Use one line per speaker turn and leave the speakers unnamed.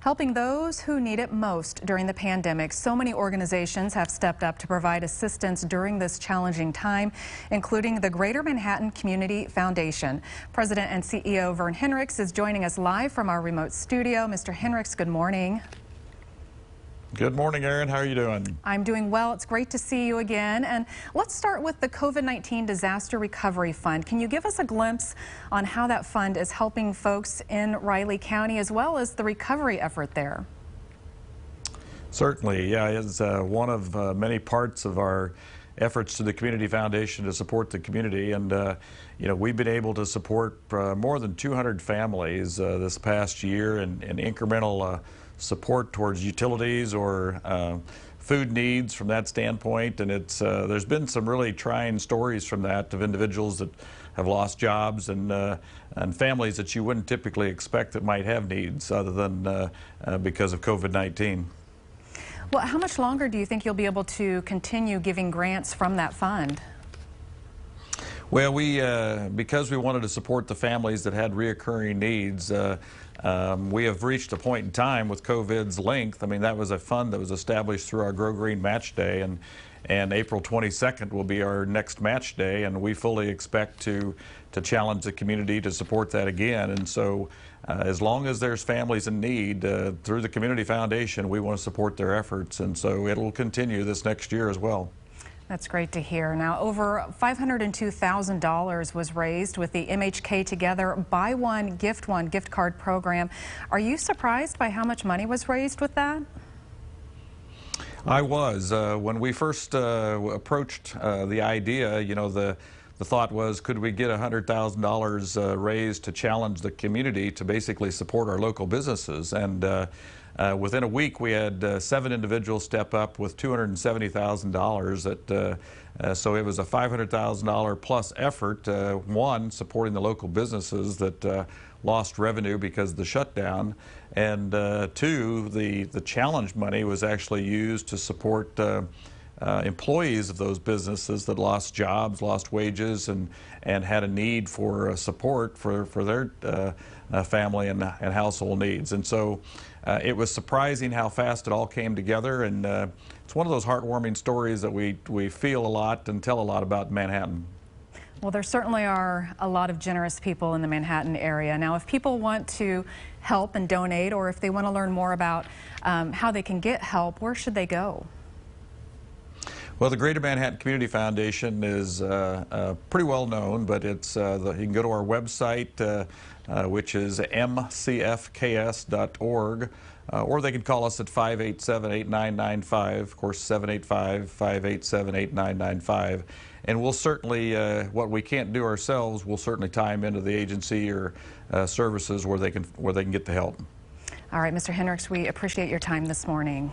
Helping those who need it most during the pandemic. So many organizations have stepped up to provide assistance during this challenging time, including the Greater Manhattan Community Foundation. President and CEO Vern Henricks is joining us live from our remote studio. Mr. Henricks, good morning.
Good morning, Erin. How are you doing?
I'm doing well. It's great to see you again. And let's start with the COVID-19 Disaster Recovery Fund. Can you give us a glimpse on how that fund is helping folks in Riley County as well as the recovery effort there?
Certainly. Yeah, it's one of many parts of our efforts to the Community Foundation to support the community. And, we've been able to support more than 200 families this past year in incremental support towards utilities or food needs from that standpoint. And there's been some really trying stories from that of individuals that have lost jobs and families that you wouldn't typically expect that might have needs other than because of COVID-19.
Well, how much longer do you think you'll be able to continue giving grants from that fund?
Well, because we wanted to support the families that had reoccurring needs, we have reached a point in time with COVID's length. I mean, that was a fund that was established through our Grow Green Match Day, and April 22nd will be our next match day, and we fully expect to challenge the community to support that again. And so as long as there's families in need, through the Community Foundation, we want to support their efforts, and so it'll continue this next year as well.
That's great to hear. Now, over $502,000 was raised with the MHK Together Buy One gift card program. Are you surprised by how much money was raised with that?
I was. When we first approached the idea, the thought was, could we get $100,000 raised to challenge the community to basically support our local businesses? And within a week, we had 7 individuals step up with $270,000. So it was a $500,000 plus effort. One, supporting the local businesses that lost revenue because of the shutdown, and two, the challenge money was actually used to support employees of those businesses that lost jobs, lost wages, and had a need for support for their family and household needs. And so it was surprising how fast it all came together, and it's one of those heartwarming stories that we feel a lot and tell a lot about in Manhattan.
Well, there certainly are a lot of generous people in the Manhattan area. Now, if people want to help and donate, or if they want to learn more about how they can get help, where should they go?
Well, the Greater Manhattan Community Foundation is pretty well known, but it's you can go to our website, which is mcfks.org, or they can call us at 587-8995, of course 785-587-8995, and we'll certainly, what we can't do ourselves, we'll certainly tie them into the agency or services where they can get the help.
All right, Mr. Henricks, we appreciate your time this morning.